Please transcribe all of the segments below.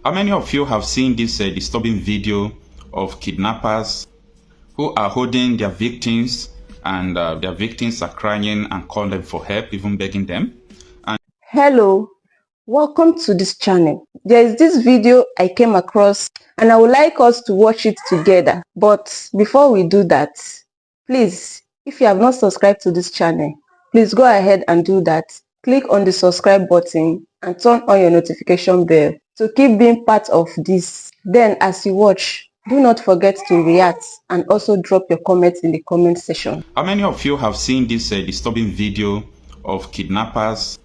How many of you have seen this disturbing video of kidnappers who are holding their victims and their victims are crying and calling them for help, even begging them? Hello, welcome to this channel. There is this video I came across and I would like us to watch it together. But before we do that, please, if you have not subscribed to this channel, please go ahead and do that. Click on the subscribe button and turn on your notification bell to keep being part of this. Then as you watch, do not forget to react and also drop your comments in the comment section. How many of you have seen this disturbing video of kidnappers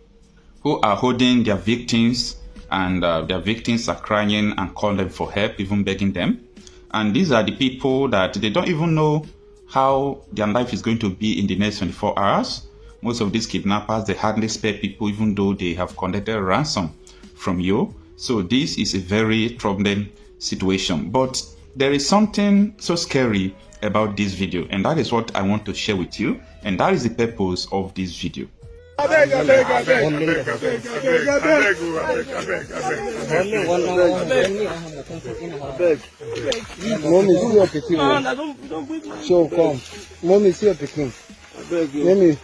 who are holding their victims and their victims are crying and calling them for help, even begging them? And these are the people that they don't even know how their life is going to be in the next 24 hours. Most of these kidnappers, they hardly spare people even though they have collected a ransom from you. So this is a very troubling situation. But there is something so scary about this video, and that is what I want to share with you, and that is the purpose of this video. Mommy, see your picking. Show come. Mommy, see your picking. Mommy.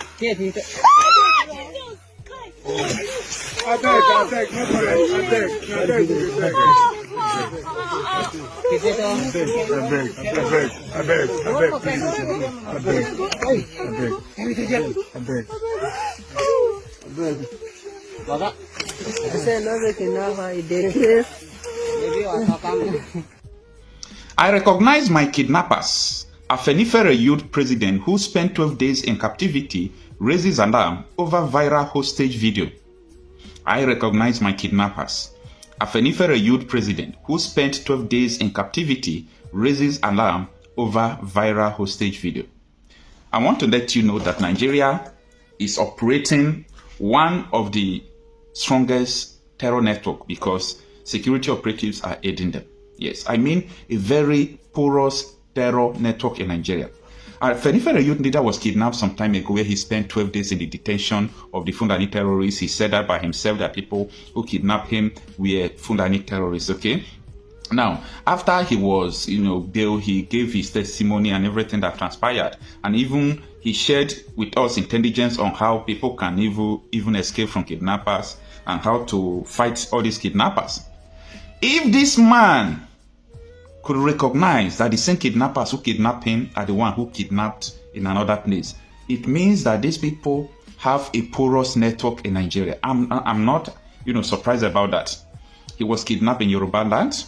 I recognize my kidnappers. Afenifere youth president who spent 12 days in captivity raises alarm over viral hostage video. I recognize my kidnappers. Afenifere youth president who spent 12 days in captivity raises alarm over viral hostage video. I want to let you know that Nigeria is operating one of the strongest terror network because security operatives are aiding them. Yes, I mean a very porous terror network in Nigeria. Afenifere youth leader was kidnapped some time ago where he spent 12 days in the detention of the Fulani terrorists. He said that by himself that people who kidnapped him were Fulani terrorists, okay? Now, after he was, bailed, he gave his testimony and everything that transpired. And even he shared with us intelligence on how people can even escape from kidnappers and how to fight all these kidnappers. If this man could recognize that the same kidnappers who kidnapped him are the one who kidnapped in another place, it means that these people have a porous network in Nigeria. I'm not, surprised about that. He was kidnapped in Yoruba land,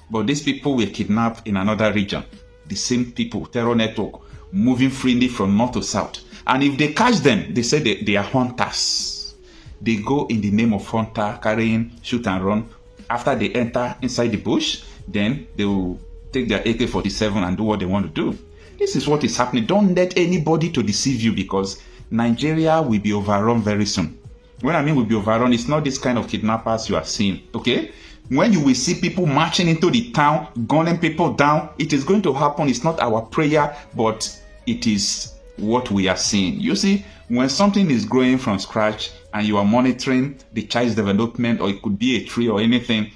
but these people were kidnapped in another region. The same people, terror network, moving freely from north to south. And if they catch them, they say they are hunters. They go in the name of hunter, carrying shoot and run. After they enter inside the bush, then they will take their AK-47 and do what they want to do. This is what is happening. Don't let anybody to deceive you because Nigeria will be overrun very soon. When I mean will be overrun, it's not this kind of kidnappers you are seeing, okay? When you will see people marching into the town, gunning people down, it is going to happen. It's not our prayer, but it is what we are seeing. You see, when something is growing from scratch and you are monitoring the child's development, or it could be a tree or anything,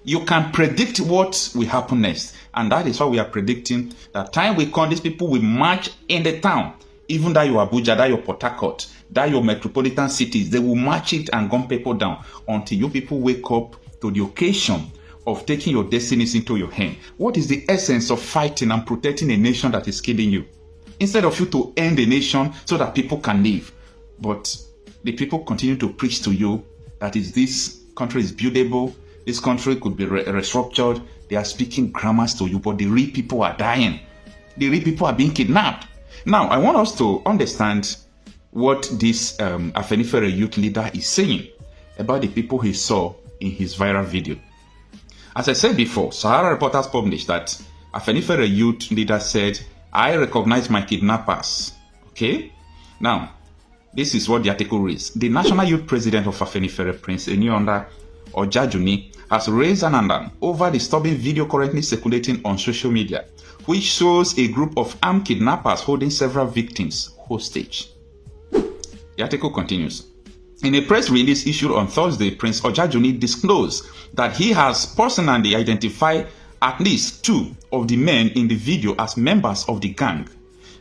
you can predict what will happen next. And that is why we are predicting that time will come, these people will march in the town. Even that your Abuja, that your Port Harcourt, that your metropolitan cities, they will march it and gun people down until you people wake up to the occasion of taking your destinies into your hand. What is the essence of fighting and protecting a nation that is killing you? Instead of you to end the nation so that people can live. But the people continue to preach to you that this country is buildable, this country could be restructured. They are speaking grammars to you, but the real people are dying. The real people are being kidnapped. Now, I want us to understand what this Afenifere youth leader is saying about the people he saw in his viral video. As I said before, Sahara Reporters published that Afenifere youth leader said, I recognize my kidnappers. Okay? Now, this is what the article reads. The national youth president of Afenifere, Prince Enionda Ojajuni, has raised an alarm over the disturbing video currently circulating on social media, which shows a group of armed kidnappers holding several victims hostage. The article continues. In a press release issued on Thursday, Prince Ojajuni disclosed that he has personally identified at least 2 of the men in the video as members of the gang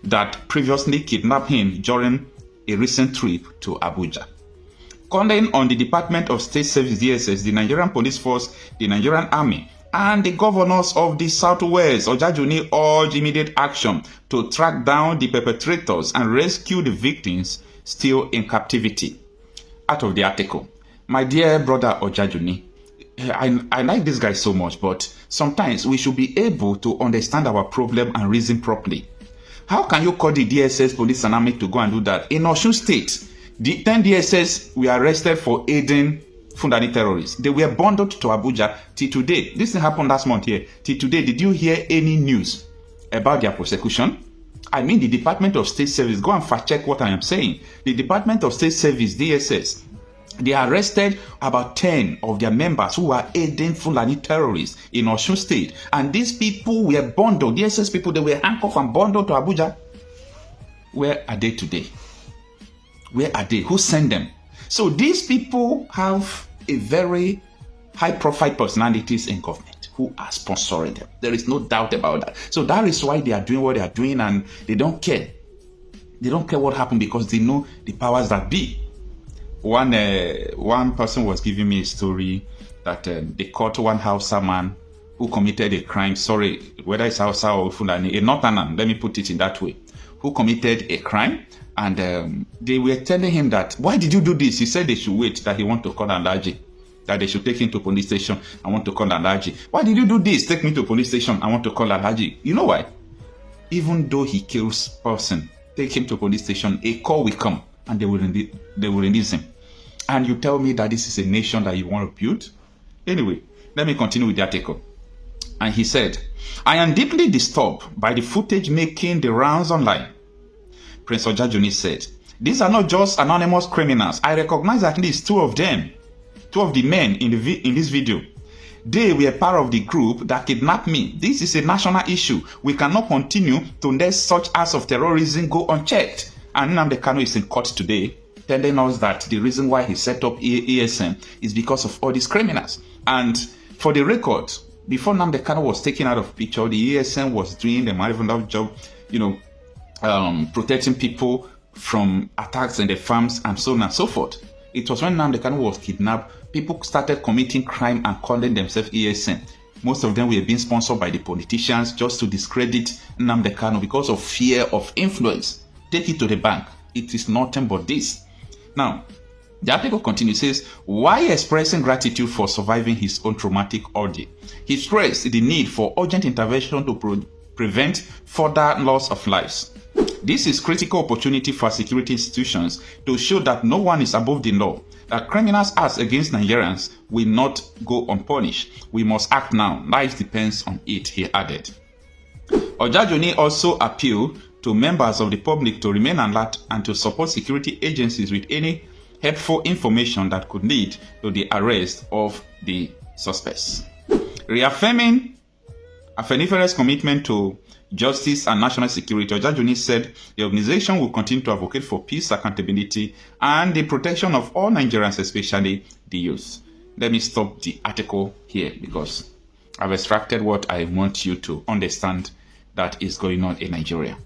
that previously kidnapped him during a recent trip to Abuja. Calling on the Department of State Service DSS, the Nigerian Police Force, the Nigerian Army, and the governors of the Southwest, Ojajuni urged immediate action to track down the perpetrators and rescue the victims still in captivity. Out of the article, my dear brother Ojajuni, I like this guy so much, but sometimes we should be able to understand our problem and reason properly. How can you call the DSS, police and army to go and do that? In Osun State, the 10 DSS were arrested for aiding Fulani terrorists. They were bundled to Abuja till today. This thing happened last month here. Till today, did you hear any news about their prosecution? I mean, the Department of State Service, go and fact check what I am saying. The Department of State Service, DSS, they arrested about 10 of their members who were aiding Fulani terrorists in Osun State. And these people were bundled, DSS people, they were handcuffed and bundled to Abuja. Where are they today? Where are they? Who sent them? So these people have a very high-profile personalities in government who are sponsoring them. There is no doubt about that. So that is why they are doing what they are doing, and they don't care. They don't care what happened because they know the powers that be. One person was giving me a story that they caught one Hausa man who committed a crime. Sorry, whether it's Hausa or Fulani, a Northerner, let me put it in that way, who committed a crime. And they were telling him that, why did you do this? He said they should wait, that he want to call Alaji, that they should take him to police station. I want to call Alaji. Why did you do this? Take me to police station. I want to call Alaji. You know why? Even though he kills person, take him to police station, a call will come and they will release him. And you tell me that this is a nation that you want to build? Anyway, let me continue with the article. And he said, I am deeply disturbed by the footage making the rounds online. Prince Ojajuni said, these are not just anonymous criminals. I recognize at least 2 of them, 2 of the men in this video. They were part of the group that kidnapped me. This is a national issue. We cannot continue to let such acts of terrorism go unchecked. And Nnamdi Kanu is in court today, telling us that the reason why he set up ESN is because of all these criminals. And for the record, before Nnamdi Kanu was taken out of picture, the ESN was doing a marvelous job, protecting people from attacks in the farms and so on and so forth. It was when Nnamdi Kanu was kidnapped, people started committing crime and calling themselves ESN. Most of them were being sponsored by the politicians just to discredit Nnamdi Kanu because of fear of influence. Take it to the bank. It is nothing but this. Now, the article continues, says, while expressing gratitude for surviving his own traumatic ordeal, he stressed the need for urgent intervention to prevent further loss of lives. This is critical opportunity for security institutions to show that no one is above the law, that criminals' acts against Nigerians will not go unpunished. We must act now. Life depends on it, he added. Ojajuni also appealed to members of the public to remain alert and to support security agencies with any helpful information that could lead to the arrest of the suspects. Reaffirming Afenifere's commitment to justice and national security, Ojajuni said the organization will continue to advocate for peace, accountability, and the protection of all Nigerians, especially the youth. Let me stop the article here because I've extracted what I want you to understand that is going on in Nigeria.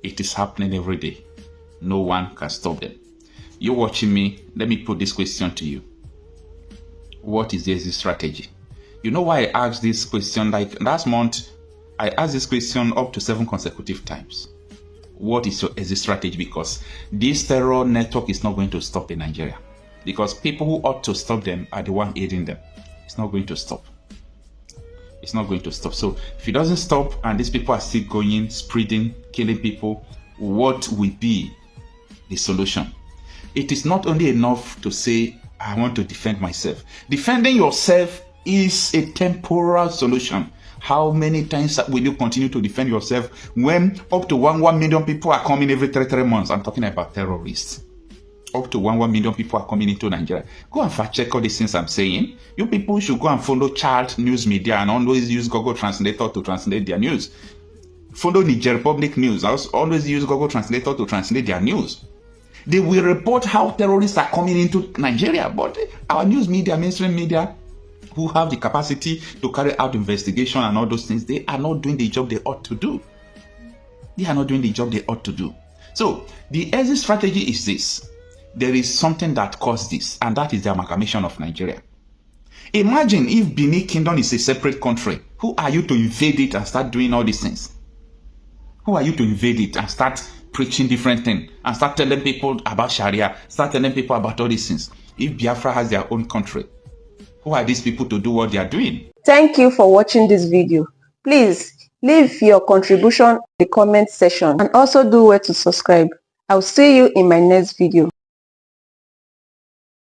It is happening every day. No one can stop them. You're watching me. Let me put this question to you. What is the exit strategy? You know why I asked this question? Like last month, I asked this question up to 7 consecutive times. What is your exit strategy? Because this terror network is not going to stop in Nigeria. Because people who ought to stop them are the one aiding them. It's not going to stop. It's not going to stop. So if it doesn't stop and these people are still going, spreading, killing people, what will be the solution? It is not only enough to say, I want to defend myself. Defending yourself is a temporal solution. How many times will you continue to defend yourself when up to 1 million people are coming every 3 months? I'm talking about terrorists. Up to 1 million people are coming into Nigeria. Go and fact check all these things I'm saying. You people should go and follow child news media and always use Google Translator to translate their news. Follow Niger Public News. Always use Google Translator to translate their news. They will report how terrorists are coming into Nigeria, but our news media, mainstream media, who have the capacity to carry out investigation and all those things, they are not doing the job they ought to do. They are not doing the job they ought to do. So the exit strategy is this. There is something that caused this, and that is the amalgamation of Nigeria. Imagine if Benin Kingdom is a separate country. Who are you to invade it and start doing all these things? Who are you to invade it and start preaching different things and start telling people about Sharia, start telling people about all these things? If Biafra has their own country, who are these people to do what they are doing? Thank you for watching this video. Please leave your contribution in the comment section and also do well to subscribe. I'll see you in my next video.